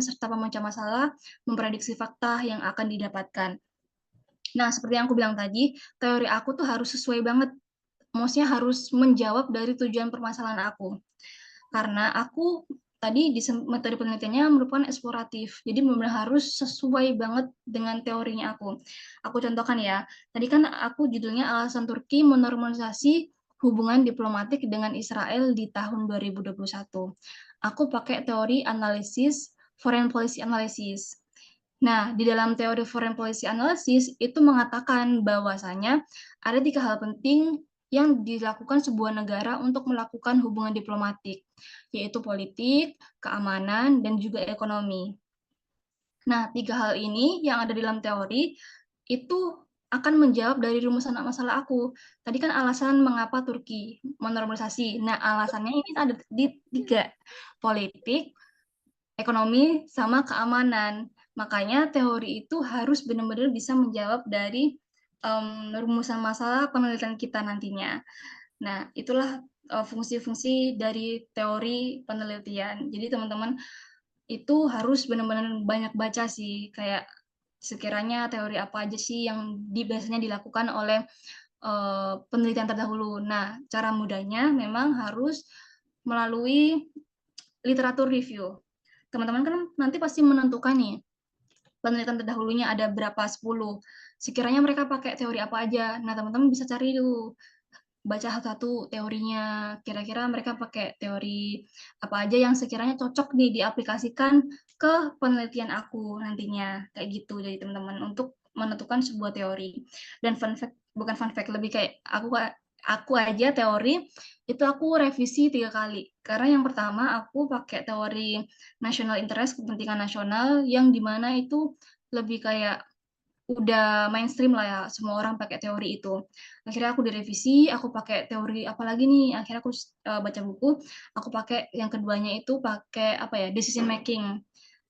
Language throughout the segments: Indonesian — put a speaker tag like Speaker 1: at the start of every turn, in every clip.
Speaker 1: serta pemecah masalah, memprediksi fakta yang akan didapatkan. Nah, seperti yang aku bilang tadi, teori aku tuh harus sesuai banget, maksudnya harus menjawab dari tujuan permasalahan aku. Karena aku tadi metode penelitiannya merupakan eksploratif, jadi benar-benar harus sesuai banget dengan teorinya aku. Aku contohkan ya, tadi kan aku judulnya alasan Turki menormalisasi hubungan diplomatik dengan Israel di tahun 2021. Aku pakai teori analisis, foreign policy analysis. Nah, di dalam teori foreign policy analysis itu mengatakan bahwasanya ada 3 hal penting yang dilakukan sebuah negara untuk melakukan hubungan diplomatik, yaitu politik, keamanan, dan juga ekonomi. Nah, 3 hal ini yang ada di dalam teori itu akan menjawab dari rumusan masalah aku. Tadi kan alasan mengapa Turki menormalisasi. Nah, alasannya ini ada di 3, politik, ekonomi, sama keamanan. Makanya teori itu harus benar-benar bisa menjawab dari rumusan masalah penelitian kita nantinya. Nah, itulah fungsi-fungsi dari teori penelitian. Jadi teman-teman itu harus benar-benar banyak baca sih, kayak sekiranya teori apa aja sih yang biasanya dilakukan oleh penelitian terdahulu. Nah, cara mudahnya memang harus melalui literatur review. Teman-teman kan nanti pasti menentukan nih, penelitian terdahulunya ada berapa, 10. Sekiranya mereka pakai teori apa aja. Nah, teman-teman bisa cari dulu, baca satu-satu teorinya. Kira-kira mereka pakai teori apa aja yang sekiranya cocok nih diaplikasikan ke penelitian aku nantinya. Kayak gitu jadi teman-teman untuk menentukan sebuah teori. Dan fun fact, bukan fun fact, lebih kayak aku aja teori itu aku revisi 3 kali. Karena yang pertama aku pakai teori national interest, kepentingan nasional, yang dimana itu lebih kayak udah mainstream lah ya, semua orang pakai teori itu. Akhirnya aku direvisi, aku pakai teori apa lagi nih, akhirnya aku baca buku, aku pakai yang keduanya itu pakai apa ya, decision making,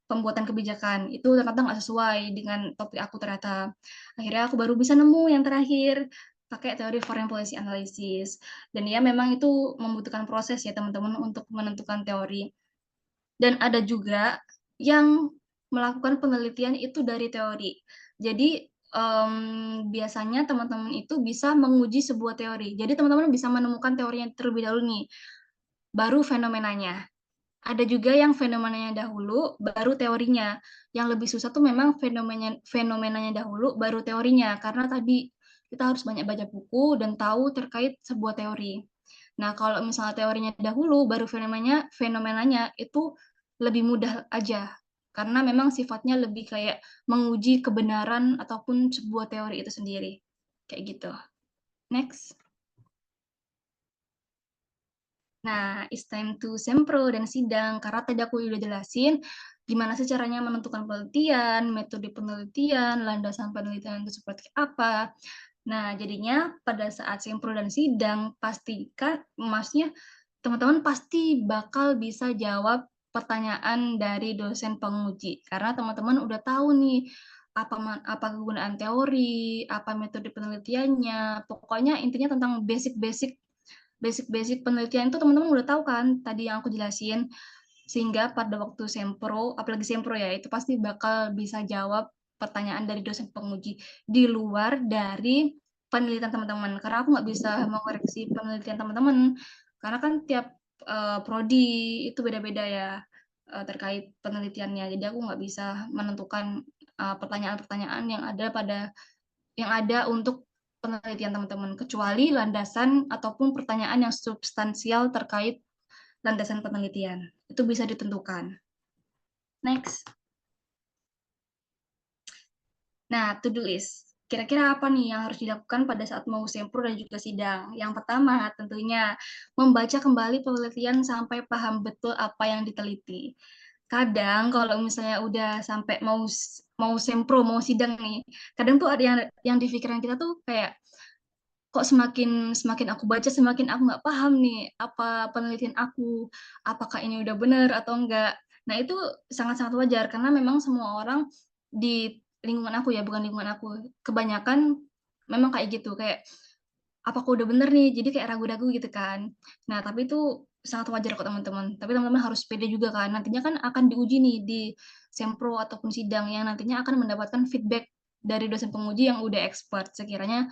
Speaker 1: pembuatan kebijakan. Itu ternyata nggak sesuai dengan topik aku ternyata. Akhirnya aku baru bisa nemu yang terakhir, pakai teori foreign policy analysis. Dan ya memang itu membutuhkan proses ya teman-teman untuk menentukan teori. Dan ada juga yang melakukan penelitian itu dari teori. Jadi, biasanya teman-teman itu bisa menguji sebuah teori. Jadi teman-teman bisa menemukan teorinya terlebih dahulu nih, baru fenomenanya. Ada juga yang fenomenanya dahulu, baru teorinya. Yang lebih susah tuh memang fenomenanya dahulu, baru teorinya. Karena tadi kita harus banyak baca buku dan tahu terkait sebuah teori. Nah, kalau misalnya teorinya dahulu, baru fenomenanya itu lebih mudah aja. Karena memang sifatnya lebih kayak menguji kebenaran ataupun sebuah teori itu sendiri. Kayak gitu. Next. Nah, it's time to sempro dan sidang. Karena tadi aku udah jelasin gimana sih caranya menentukan penelitian, metode penelitian, landasan penelitian itu seperti apa. Nah, jadinya pada saat sempro dan sidang, pastikan, maksudnya teman-teman pasti bakal bisa jawab pertanyaan dari dosen penguji. Karena teman-teman udah tahu nih, apa kegunaan teori, apa metode penelitiannya, pokoknya intinya tentang basic penelitian itu teman-teman udah tahu kan tadi yang aku jelasin, sehingga pada waktu sempro, apalagi sempro ya, itu pasti bakal bisa jawab pertanyaan dari dosen penguji di luar dari penelitian teman-teman. Karena aku nggak bisa mengoreksi penelitian teman-teman, karena kan tiap prodi itu beda-beda ya terkait penelitiannya. Jadi aku nggak bisa menentukan pertanyaan-pertanyaan yang ada untuk penelitian teman-teman, kecuali landasan ataupun pertanyaan yang substansial terkait landasan penelitian. Itu bisa ditentukan. Next. Nah, to-do list. Kira-kira apa nih yang harus dilakukan pada saat mau sempro dan juga sidang? Yang pertama, tentunya membaca kembali penelitian sampai paham betul apa yang diteliti. Kadang kalau misalnya udah sampai mau sempro, mau sidang nih, kadang tuh ada yang di pikiran kita tuh kayak kok semakin semakin aku baca semakin aku nggak paham nih apa penelitian aku, apakah ini udah benar atau enggak. Nah itu sangat-sangat wajar karena memang semua orang di lingkungan aku ya, bukan lingkungan aku, kebanyakan memang kayak gitu, kayak apakah udah bener nih, jadi kayak ragu-ragu gitu kan. Nah tapi itu sangat wajar kok teman-teman, tapi teman-teman harus pede juga kan, nantinya kan akan diuji nih di sempro ataupun sidang yang nantinya akan mendapatkan feedback dari dosen penguji yang udah expert, sekiranya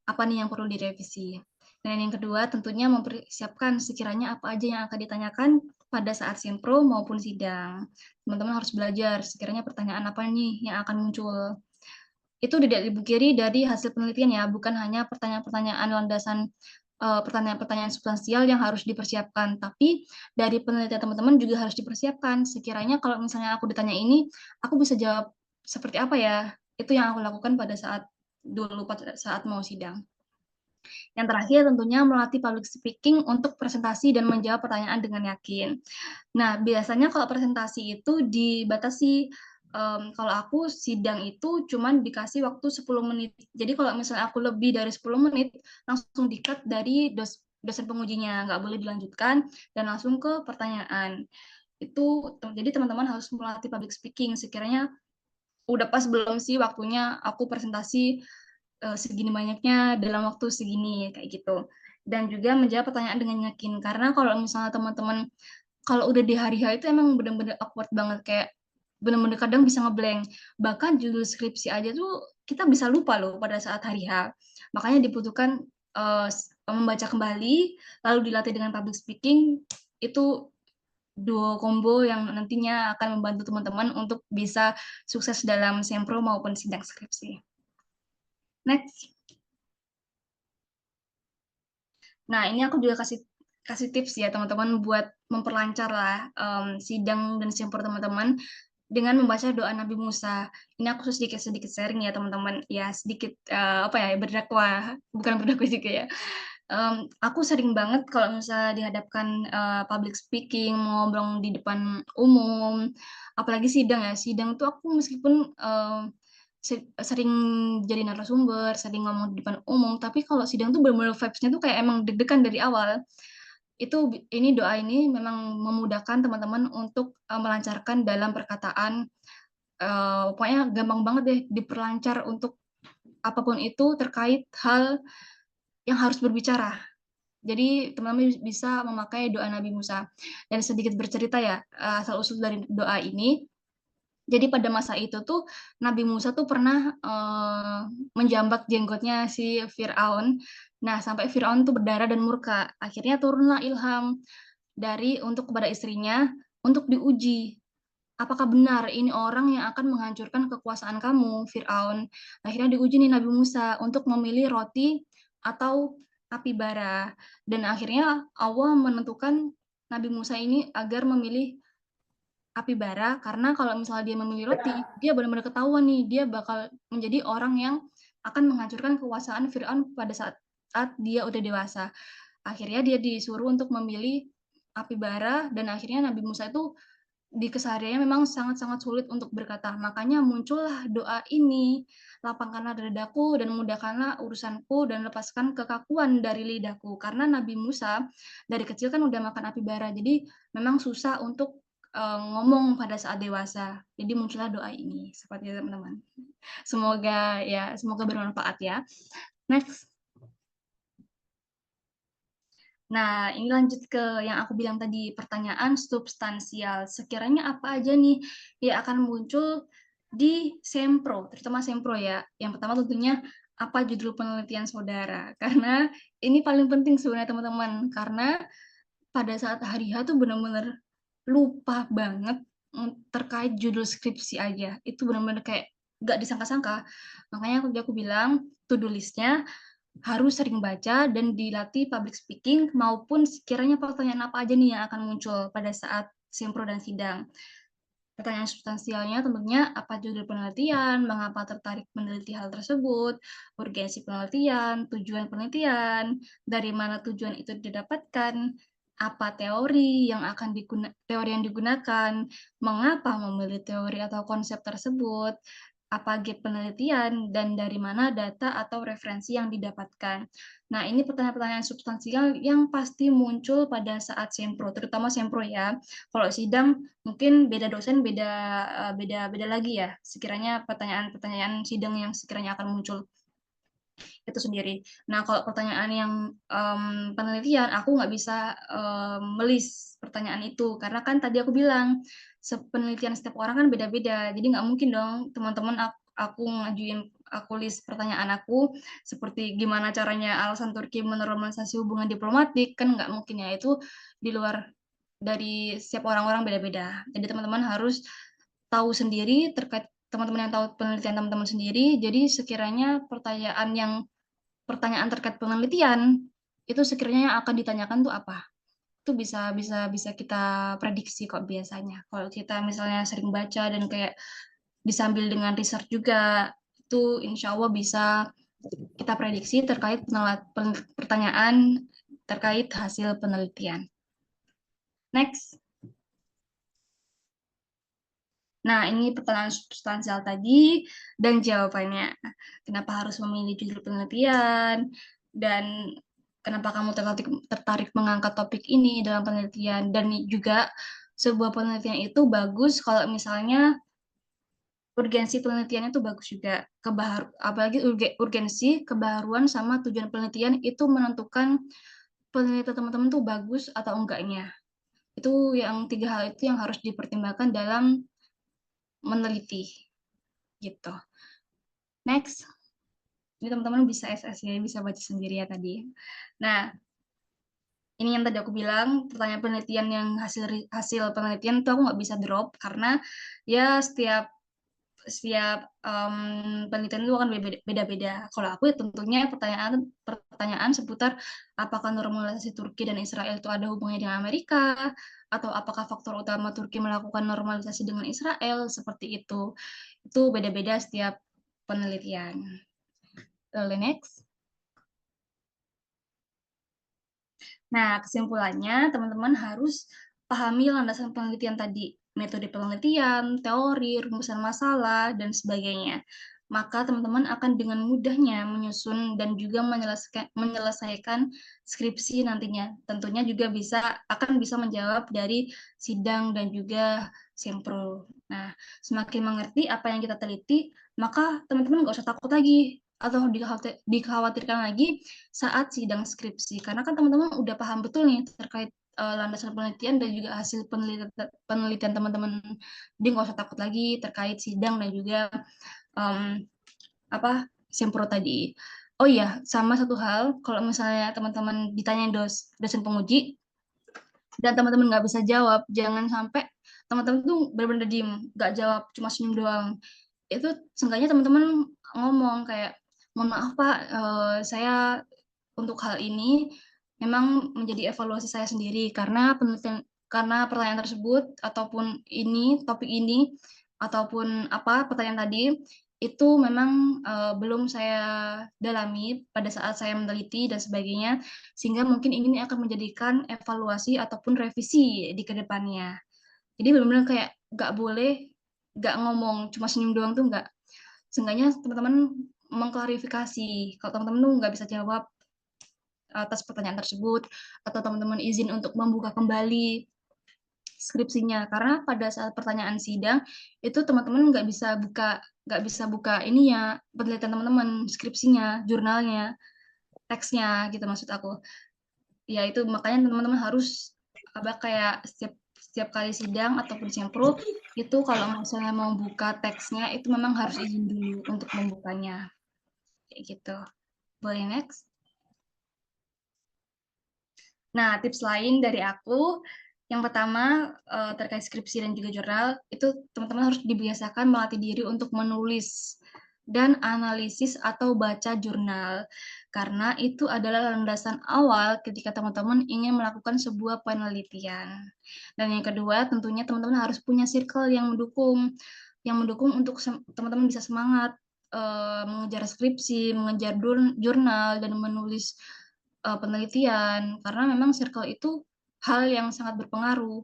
Speaker 1: apa nih yang perlu direvisi. Dan yang kedua, tentunya mempersiapkan sekiranya apa aja yang akan ditanyakan pada saat sempro maupun sidang. Teman-teman harus belajar sekiranya pertanyaan apa nih yang akan muncul. Itu tidak dipungkiri dari hasil penelitian ya, bukan hanya pertanyaan-pertanyaan landasan pertanyaan-pertanyaan substansial yang harus dipersiapkan, tapi dari penelitian teman-teman juga harus dipersiapkan. Sekiranya kalau misalnya aku ditanya ini, aku bisa jawab seperti apa ya? Itu yang aku lakukan pada saat dulu saat mau sidang. Yang terakhir tentunya melatih public speaking untuk presentasi dan menjawab pertanyaan dengan yakin. Nah, biasanya kalau presentasi itu dibatasi, kalau aku sidang itu cuman dikasih waktu 10 menit. Jadi kalau misalnya aku lebih dari 10 menit, langsung di-cut dari dosen pengujinya, nggak boleh dilanjutkan dan langsung ke pertanyaan. Itu jadi teman-teman harus melatih public speaking, sekiranya udah pas belum sih waktunya aku presentasi segini banyaknya dalam waktu segini kayak gitu. Dan juga menjawab pertanyaan dengan yakin. Karena kalau misalnya teman-teman kalau udah di hari H itu emang bener-bener awkward banget kayak bener-bener kadang bisa ngeblank. Bahkan judul skripsi aja tuh kita bisa lupa loh pada saat hari H. Makanya dibutuhkan membaca kembali lalu dilatih dengan public speaking itu duo combo yang nantinya akan membantu teman-teman untuk bisa sukses dalam sempro maupun sidang skripsi. Next. Nah, ini aku juga kasih tips ya teman-teman buat memperlancar lah sidang dan simpor teman-teman dengan membaca doa Nabi Musa. Ini aku sedikit sharing ya teman-teman. Ya sedikit apa ya berdakwah, bukan berdakwah juga ya. Aku sering banget kalau misalnya dihadapkan public speaking, ngobrol di depan umum, apalagi sidang ya. Sidang tuh aku meskipun sering jadi narasumber, sering ngomong di depan umum, tapi kalau sidang tuh bener-bener vibes-nya tuh kayak emang deg-degan dari awal. Ini doa ini memang memudahkan teman-teman untuk melancarkan dalam perkataan, pokoknya gampang banget deh diperlancar untuk apapun itu terkait hal yang harus berbicara. Jadi teman-teman bisa memakai doa Nabi Musa. Dan sedikit bercerita ya, asal-usul dari doa ini. Jadi pada masa itu tuh Nabi Musa tuh pernah menjambak jenggotnya si Firaun. Nah, sampai Firaun tuh berdarah dan murka. Akhirnya turunlah ilham untuk kepada istrinya untuk diuji. Apakah benar ini orang yang akan menghancurkan kekuasaan kamu, Firaun? Akhirnya diuji nih Nabi Musa untuk memilih roti atau api bara. Dan akhirnya Allah menentukan Nabi Musa ini agar memilih api bara karena kalau misalnya dia memilih roti, dia benar-benar ketahuan nih dia bakal menjadi orang yang akan menghancurkan kekuasaan Firaun pada saat dia udah dewasa. Akhirnya dia disuruh untuk memilih api bara dan akhirnya Nabi Musa itu di kesehariannya memang sangat-sangat sulit untuk berkata. Makanya muncullah doa ini, lapangkanlah dadaku dan mudahkanlah urusanku dan lepaskan kekakuan dari lidahku. Karena Nabi Musa dari kecil kan udah makan api bara, jadi memang susah untuk ngomong pada saat dewasa. Jadi muncullah doa ini, seperti itu teman-teman. Semoga bermanfaat ya. Next. Nah, ini lanjut ke yang aku bilang tadi, pertanyaan substansial. Sekiranya apa aja nih yang akan muncul di sempro, terutama sempro ya. Yang pertama tentunya apa judul penelitian saudara. Karena ini paling penting sebenarnya teman-teman. Karena pada saat hari H tuh benar-benar lupa banget terkait judul skripsi aja. Itu benar-benar kayak nggak disangka-sangka. Makanya aku bilang to-do list-nya harus sering baca dan dilatih public speaking maupun sekiranya pertanyaan apa aja nih yang akan muncul pada saat sempro dan sidang. Pertanyaan substansialnya tentunya apa judul penelitian, mengapa tertarik meneliti hal tersebut, urgensi penelitian, tujuan penelitian, dari mana tujuan itu didapatkan, apa teori yang digunakan, mengapa memilih teori atau konsep tersebut, apa gap penelitian, dan dari mana data atau referensi yang didapatkan. Nah, ini pertanyaan-pertanyaan substansial yang pasti muncul pada saat sempro, terutama sempro ya. Kalau sidang mungkin beda dosen beda lagi ya sekiranya pertanyaan-pertanyaan sidang yang sekiranya akan muncul. itu sendiri. Nah, kalau pertanyaan yang penelitian, aku nggak bisa melis pertanyaan itu, karena kan tadi aku bilang penelitian setiap orang kan beda-beda, jadi nggak mungkin dong teman-teman aku ngajuin aku list pertanyaan aku seperti gimana caranya alasan Turki menormalisasi hubungan diplomatik, kan nggak mungkin ya, itu di luar dari setiap orang-orang beda-beda. Jadi teman-teman harus tahu sendiri terkait teman-teman yang tahu penelitian teman-teman sendiri, jadi sekiranya pertanyaan terkait penelitian, itu sekiranya yang akan ditanyakan tuh apa? Itu bisa bisa bisa kita prediksi kok biasanya. Kalau kita misalnya sering baca dan kayak disambil dengan research juga, itu insya Allah bisa kita prediksi terkait pertanyaan terkait hasil penelitian. Next. Nah, ini pertanyaan substansial tadi dan jawabannya. Kenapa harus memilih judul penelitian dan kenapa kamu tertarik mengangkat topik ini dalam penelitian, dan juga sebuah penelitian itu bagus kalau misalnya urgensi penelitiannya itu bagus juga. Apalagi urgensi, kebaharuan sama tujuan penelitian itu menentukan penelitian teman-teman tuh bagus atau enggaknya. Itu yang 3 hal itu yang harus dipertimbangkan dalam meneliti gitu. Next, ini teman-teman bisa SS ya, bisa baca sendiri ya tadi. Nah, ini yang tadi aku bilang, pertanyaan penelitian yang hasil penelitian itu aku nggak bisa drop karena ya setiap setiap penelitian itu akan beda-beda. Kalau aku ya tentunya pertanyaan seputar apakah normalisasi Turki dan Israel itu ada hubungannya dengan Amerika, atau apakah faktor utama Turki melakukan normalisasi dengan Israel, seperti itu. Itu beda-beda setiap penelitian. Next. Nah, kesimpulannya teman-teman harus pahami landasan penelitian tadi, metode penelitian, teori, rumusan masalah, dan sebagainya. Maka teman-teman akan dengan mudahnya menyusun dan juga menyelesaikan skripsi nantinya. Tentunya juga akan bisa menjawab dari sidang dan juga sempro. Nah, semakin mengerti apa yang kita teliti, maka teman-teman nggak usah takut lagi atau dikhawatirkan lagi saat sidang skripsi. Karena kan teman-teman udah paham betul nih terkait landasan penelitian dan juga hasil penelitian teman-teman. Jadi nggak usah takut lagi terkait sidang dan juga um, apa sempro tadi. Oh iya, sama satu hal, kalau misalnya teman-teman ditanya dosen penguji dan teman-teman nggak bisa jawab, jangan sampai teman-teman tuh benar-benar diem, nggak jawab, cuma senyum doang. Itu seenggaknya teman-teman ngomong kayak, mohon maaf Pak, saya untuk hal ini memang menjadi evaluasi saya sendiri karena pertanyaan tersebut ataupun topik ini ataupun apa pertanyaan tadi itu memang belum saya dalami pada saat saya meneliti dan sebagainya, sehingga mungkin ini akan menjadikan evaluasi ataupun revisi di kedepannya. Jadi benar-benar kayak nggak boleh nggak ngomong cuma senyum doang tuh nggak. Seenggaknya teman-teman mengklarifikasi kalau teman-teman tuh nggak bisa jawab atas pertanyaan tersebut, atau teman-teman izin untuk membuka kembali skripsinya, karena pada saat pertanyaan sidang itu teman-teman nggak bisa buka ini ya penelitian teman-teman, skripsinya, jurnalnya, teksnya gitu maksud aku. Ya itu makanya teman-teman harus kayak setiap kali sidang ataupun sempro itu kalau misalnya mau buka teksnya itu memang harus izin dulu untuk membukanya kayak gitu. Boleh next. Nah, tips lain dari aku, yang pertama terkait skripsi dan juga jurnal, itu teman-teman harus dibiasakan melatih diri untuk menulis dan analisis atau baca jurnal. Karena itu adalah landasan awal ketika teman-teman ingin melakukan sebuah penelitian. Dan yang kedua, tentunya teman-teman harus punya circle yang mendukung untuk teman-teman bisa semangat mengejar skripsi, mengejar jurnal, dan menulis penelitian, karena memang circle itu hal yang sangat berpengaruh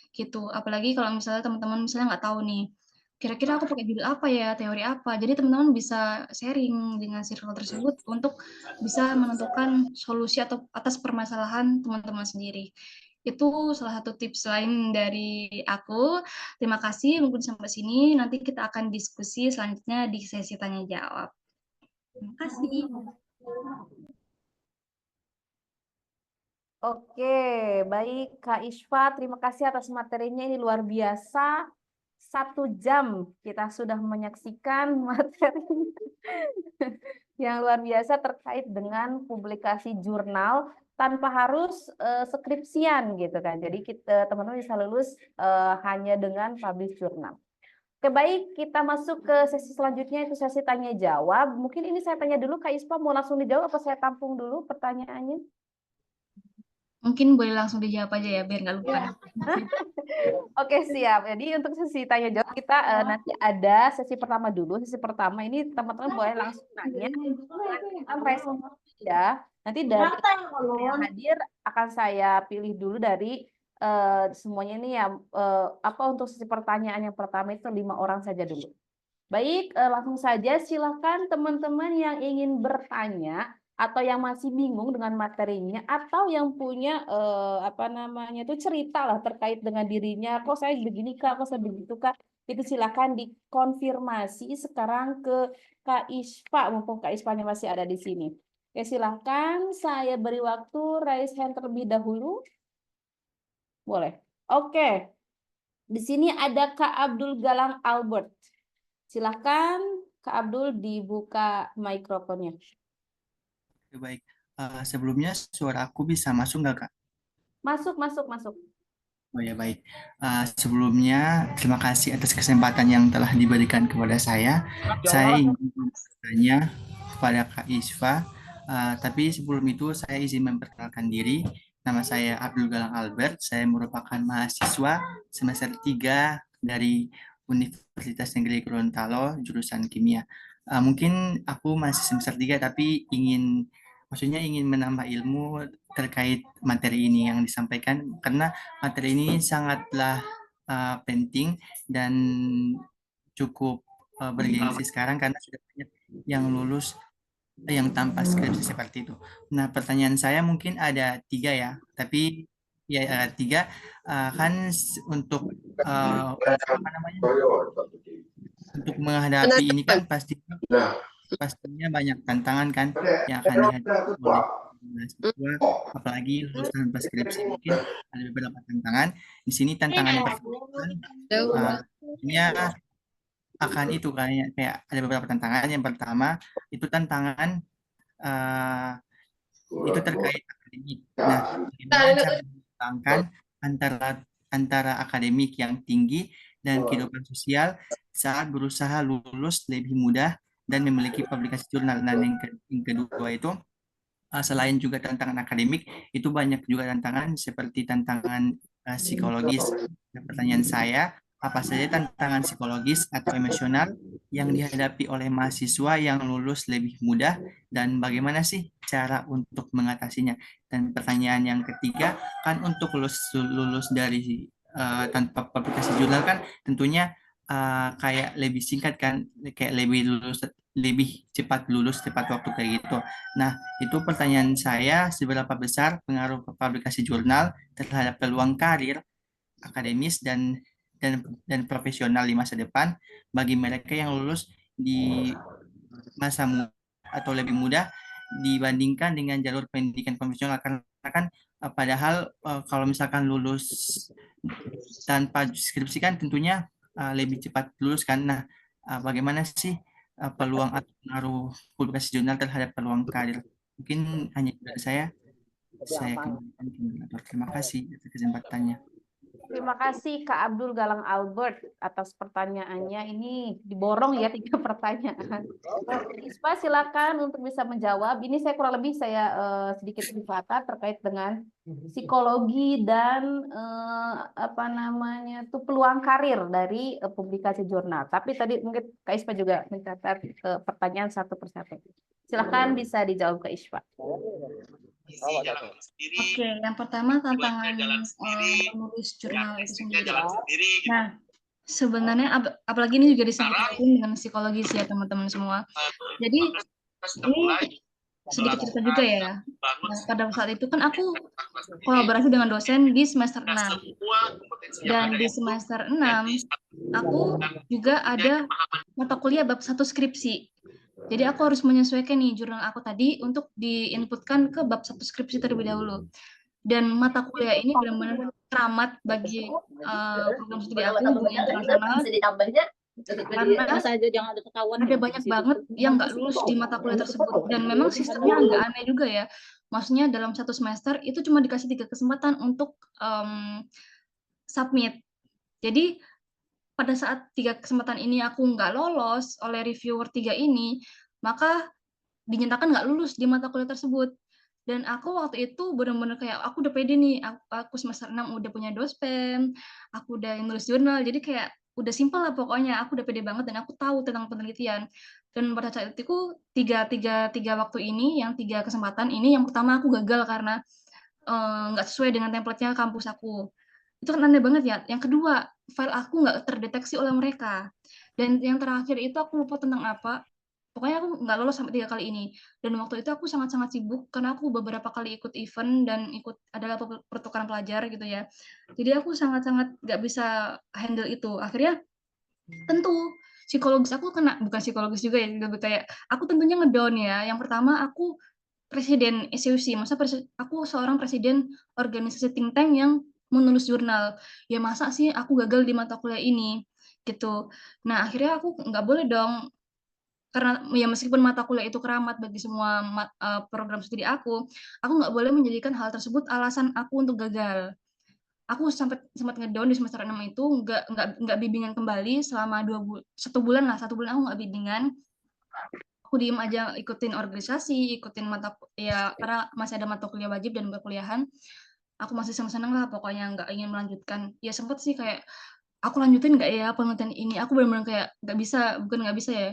Speaker 1: gitu. Apalagi kalau misalnya teman-teman misalnya nggak tahu nih, kira-kira aku pakai judul apa ya, teori apa. Jadi teman-teman bisa sharing dengan circle tersebut untuk bisa menentukan solusi atau atas permasalahan teman-teman sendiri. Itu salah satu tips lain dari aku. Terima kasih, mungkin sampai sini. Nanti kita akan diskusi selanjutnya di sesi tanya jawab. Terima kasih.
Speaker 2: Oke, baik Kak Isfa, terima kasih atas materinya, ini luar biasa. 1 jam kita sudah menyaksikan materi yang luar biasa terkait dengan publikasi jurnal tanpa harus skripsian gitu kan. Jadi kita teman-teman bisa lulus hanya dengan publish jurnal. Oke, baik, kita masuk ke sesi selanjutnya, itu sesi tanya jawab. Mungkin ini saya tanya dulu Kak Isfa, mau langsung dijawab apa saya tampung dulu pertanyaannya?
Speaker 1: Mungkin boleh langsung dijawab aja ya, biar nggak lupa.
Speaker 2: Ya. Oke, siap. Jadi untuk sesi tanya jawab kita nanti ada sesi pertama dulu. Sesi pertama ini teman-teman boleh langsung nanya, respon ya. Nanti dari yang hadir akan saya pilih dulu dari semuanya ini ya, apa untuk sesi pertanyaan yang pertama itu 5 orang saja dulu. Baik, langsung saja silakan teman-teman yang ingin bertanya atau yang masih bingung dengan materinya atau yang punya apa namanya itu cerita lah terkait dengan dirinya, kok saya begini Kak, kok saya begitu Kak, itu silakan dikonfirmasi sekarang ke Kak Isfa, mumpung Kak Isfanya masih ada di sini. Oke, silakan saya beri waktu raise hand terlebih dahulu. Boleh. Oke. Di sini ada Kak Abdul Galang Albert. Silakan Kak Abdul dibuka mikrofonnya.
Speaker 3: Baik, sebelumnya suara aku bisa masuk nggak, Kak?
Speaker 2: Masuk, masuk, masuk.
Speaker 3: Oh ya, baik. Sebelumnya, terima kasih atas kesempatan yang telah diberikan kepada saya. Saya ingin bertanya kepada Kak Isfa, tapi sebelum itu saya izin memperkenalkan diri. Nama saya Abdul Galang Albert, saya merupakan mahasiswa semester 3 dari Universitas Negeri Gorontalo, jurusan kimia. Mungkin aku masih semester 3, tapi maksudnya ingin menambah ilmu terkait materi ini yang disampaikan, karena materi ini sangatlah penting dan cukup bergengsi sekarang karena sudah banyak yang lulus yang tanpa skripsi seperti itu. Nah, pertanyaan saya mungkin ada 3 ya, tapi ya 3 kan untuk apa namanya, untuk menghadapi ini kan pastinya banyak tantangan kan yang akan dihadapi oleh mahasiswa, apalagi lulus tanpa skripsi. Mungkin ada beberapa tantangan. Di sini tantangan yang pertama ini akan itu kayak ada beberapa tantangan. Yang pertama itu tantangan uh, itu terkait akademik. Nah, bagaimana cara menghilangkan antara antara akademik yang tinggi dan kehidupan sosial saat berusaha lulus lebih mudah dan memiliki publikasi jurnal. Dan yang kedua itu selain juga tantangan akademik, itu banyak juga tantangan seperti tantangan psikologis. Nah, pertanyaan saya, apa saja tantangan psikologis atau emosional yang dihadapi oleh mahasiswa yang lulus lebih mudah dan bagaimana sih cara untuk mengatasinya? Dan pertanyaan yang ketiga, kan untuk lulus dari tanpa publikasi jurnal kan tentunya kayak lebih singkat kan, kayak lebih cepat lulus tepat waktu kayak gitu. Nah, itu pertanyaan saya, seberapa besar pengaruh publikasi jurnal terhadap peluang karir akademis dan profesional di masa depan bagi mereka yang lulus di masa muda atau lebih mudah dibandingkan dengan jalur pendidikan konvensional, karena kan padahal kalau misalkan lulus tanpa skripsi kan tentunya lebih cepat lulus kan. Nah, bagaimana sih peluang atau pengaruh publikasi jurnal terhadap peluang karir? Mungkin hanya dari saya kembalikan ke moderator. Terima kasih atas kesempatannya.
Speaker 2: Terima kasih Kak Abdul Galang Albert atas pertanyaannya. Ini diborong ya 3 pertanyaan. Ispa silakan untuk bisa menjawab. Ini saya kurang lebih sedikit berkata terkait dengan psikologi dan apa namanya tuh peluang karir dari publikasi jurnal. Tapi tadi mungkin Kak Ispa juga mencatat pertanyaan satu persatu. Silakan bisa dijawab Kak Ispa.
Speaker 1: Oke, yang pertama tantangan menulis jurnal itu sendiri. Nah, sebenarnya apalagi ini juga disangkutin dengan psikologis ya teman-teman semua. Jadi ini sedikit cerita juga ya. Nah, pada saat itu kan aku kolaborasi dengan dosen di semester 6. Dan di semester 6 aku juga ada mata kuliah bab 1 skripsi. Jadi aku harus menyesuaikan nih jurnal aku tadi untuk diinputkan ke bab 1 skripsi terlebih dahulu. Dan mata kuliah ini benar-benar teramat bagi program studi aku, hubungan internasional, karena ada banyak banget yang nggak lulus di mata kuliah tersebut. Dan memang sistemnya agak aneh juga ya. Maksudnya dalam 1 semester itu cuma dikasih 3 kesempatan untuk submit. Jadi pada saat 3 kesempatan ini aku nggak lolos oleh reviewer 3 ini, maka dinyatakan nggak lulus di mata kuliah tersebut. Dan aku waktu itu bener-bener kayak aku udah pede nih, aku semester 6 udah punya dosen, aku udah nulis jurnal, jadi kayak udah simpel lah pokoknya, aku udah pede banget dan aku tahu tentang penelitian. Dan pada saat itu tiga waktu ini, yang 3 kesempatan ini, yang pertama aku gagal karena nggak sesuai dengan template-nya kampus aku. Itu kan aneh banget ya. Yang kedua, file aku nggak terdeteksi oleh mereka. Dan yang terakhir itu aku lupa tentang apa. Pokoknya aku nggak lolos sampai 3 kali ini. Dan waktu itu aku sangat-sangat sibuk karena aku beberapa kali ikut event dan ikut adalah pertukaran pelajar gitu ya. Jadi aku sangat-sangat nggak bisa handle itu. Akhirnya tentu psikologis aku kena, bukan psikologis juga ya, lebih kayak aku tentunya ngedown ya. Yang pertama aku presiden SUC, aku seorang presiden organisasi think tank yang menulis jurnal. Ya masa sih aku gagal di mata kuliah ini, gitu. Nah akhirnya aku nggak boleh dong, karena ya meskipun mata kuliah itu keramat bagi semua program studi aku nggak boleh menjadikan hal tersebut alasan aku untuk gagal. Aku sempat ngedown di semester 6 itu, nggak bimbingan kembali selama 1 bulan lah, 1 bulan aku nggak bimbingan. Aku diem aja ikutin organisasi, ikutin ya karena masih ada mata kuliah wajib dan perkuliahan. Aku masih seneng-seneng lah pokoknya nggak ingin melanjutkan. Ya sempet sih kayak, aku lanjutin nggak ya penelitian ini? Aku benar-benar kayak nggak bisa, bukan nggak bisa ya.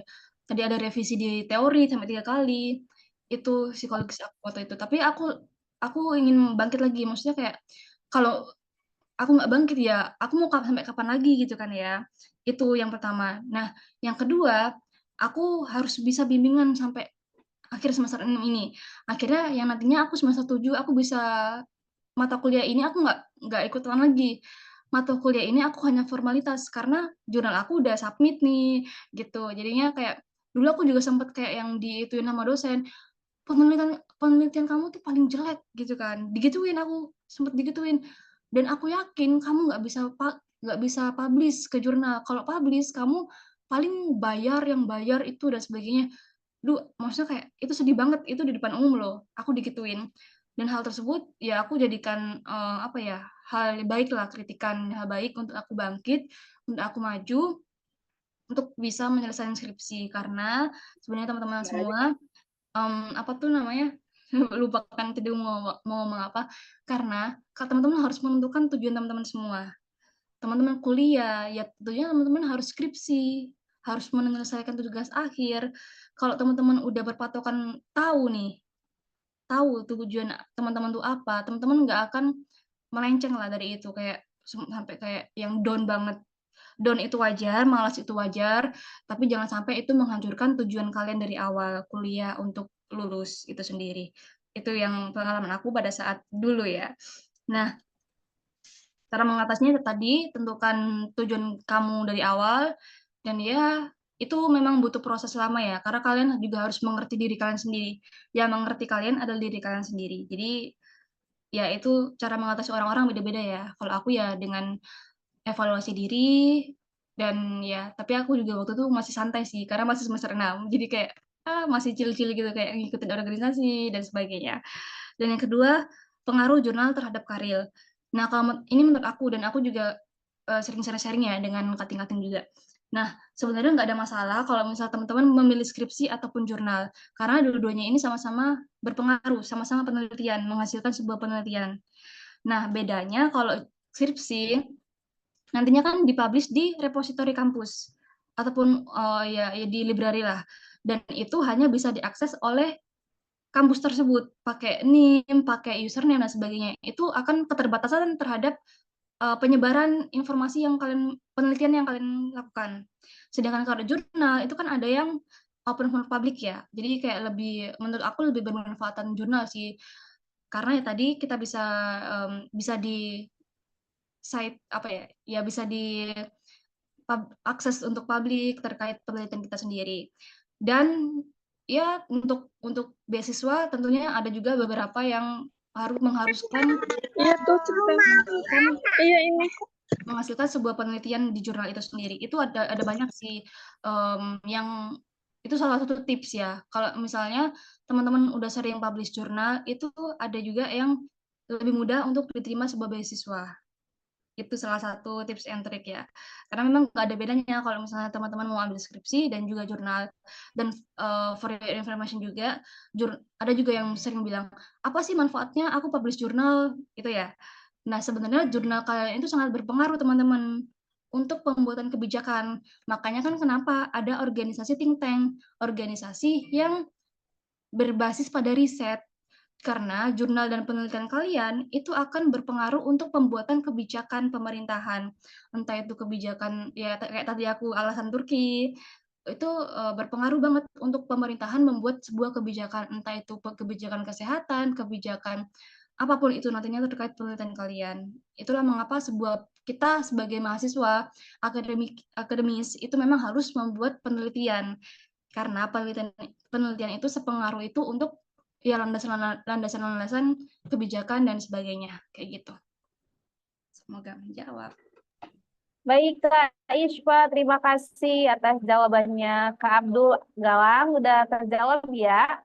Speaker 1: Tadi ada revisi di teori sampai 3 kali. Itu psikologis aku waktu itu. Tapi aku ingin bangkit lagi. Maksudnya kayak kalau aku nggak bangkit ya, aku mau sampai kapan lagi gitu kan ya. Itu yang pertama. Nah, yang kedua, aku harus bisa bimbingan sampai akhir semester 6 ini. Akhirnya yang nantinya aku semester 7 aku bisa mata kuliah ini aku nggak ikutan lagi. Mata kuliah ini aku hanya formalitas karena jurnal aku udah submit nih, gitu. Jadinya kayak dulu aku juga sempet kayak yang diituin sama dosen, "Penelitian penelitian kamu tuh paling jelek," gitu kan. Digituin aku, sempet digituin. Dan aku yakin kamu nggak bisa publish ke jurnal. Kalau publish kamu paling bayar, yang bayar itu dan sebagainya. Duh, maksudnya kayak itu sedih banget, itu di depan umum loh, aku digituin. Dan hal tersebut ya aku jadikan, apa ya, hal baik lah, kritikan, hal baik untuk aku bangkit, untuk aku maju, untuk bisa menyelesaikan skripsi. Karena sebenarnya teman-teman semua, apa tuh namanya, lupa kan tadi mau ngomong apa, karena teman-teman harus menentukan tujuan teman-teman semua. Teman-teman kuliah, ya tentunya teman-teman harus skripsi, harus menyelesaikan tugas akhir. Kalau teman-teman udah berpatokan tahu tujuan teman-teman tuh apa, teman-teman nggak akan melenceng lah dari itu, kayak sampai kayak yang down banget. Down itu wajar, malas itu wajar, tapi jangan sampai itu menghancurkan tujuan kalian dari awal kuliah untuk lulus itu sendiri. Itu yang pengalaman aku pada saat dulu ya. Nah, cara mengatasinya tadi, tentukan tujuan kamu dari awal, dan ya itu memang butuh proses lama ya, karena kalian juga harus mengerti diri kalian sendiri. Yang mengerti kalian adalah diri kalian sendiri. Jadi ya itu cara mengatasi orang-orang beda-beda ya. Kalau aku ya dengan evaluasi diri, dan ya tapi aku juga waktu itu masih santai sih, karena masih semester 6. Jadi kayak masih chill-chill gitu, kayak ngikutin organisasi dan sebagainya. Dan yang kedua, pengaruh jurnal terhadap karir. Nah, kalau ini menurut aku, dan aku juga sering sharing-sharing ya dengan kating-kating juga. Nah, sebenarnya nggak ada masalah kalau misal teman-teman memilih skripsi ataupun jurnal, karena dua-duanya ini sama-sama berpengaruh, sama-sama penelitian, menghasilkan sebuah penelitian. Nah, bedanya kalau skripsi nantinya kan dipublish di repositori kampus ataupun ya di library lah, dan itu hanya bisa diakses oleh kampus tersebut, pakai NIM, pakai username dan sebagainya. Itu akan keterbatasan terhadap penyebaran informasi penelitian yang kalian lakukan. Sedangkan kalau jurnal itu kan ada yang open for public ya. Jadi kayak menurut aku lebih bermanfaatan jurnal sih. Karena ya tadi kita bisa di site apa ya, ya bisa di akses untuk publik terkait penelitian kita sendiri. Dan Ya, untuk beasiswa tentunya ada juga beberapa yang mengharuskan
Speaker 4: Iya tuh cepetan.
Speaker 1: menghasilkan
Speaker 4: Iya ini.
Speaker 1: menghasilkan sebuah penelitian di jurnal itu sendiri. Itu ada banyak sih, yang itu salah satu tips ya. Kalau misalnya teman-teman udah sering publish jurnal, itu ada juga yang lebih mudah untuk diterima sebuah beasiswa. Itu salah satu tips and trick ya. Karena memang nggak ada bedanya kalau misalnya teman-teman mau ambil skripsi dan juga jurnal. Dan, for your information juga, ada juga yang sering bilang, "Apa sih manfaatnya aku publish jurnal?" Gitu ya. Nah, sebenarnya jurnal kalian itu sangat berpengaruh teman-teman, untuk pembuatan kebijakan. Makanya kan kenapa ada organisasi think tank, organisasi yang berbasis pada riset. Karena jurnal dan penelitian kalian itu akan berpengaruh untuk pembuatan kebijakan pemerintahan. Entah itu kebijakan ya kayak tadi aku alasan Turki, itu, berpengaruh banget untuk pemerintahan membuat sebuah kebijakan, entah itu kebijakan kesehatan, kebijakan apapun itu nantinya terkait penelitian kalian. Itulah mengapa kita sebagai mahasiswa akademis itu memang harus membuat penelitian. Karena penelitian penelitian itu sepengaruh itu untuk ya landasan-landasan kebijakan dan sebagainya, kayak gitu. Semoga menjawab.
Speaker 2: Baik, Kak Isfa, terima kasih atas jawabannya. Kak Abdul Galang udah terjawab ya.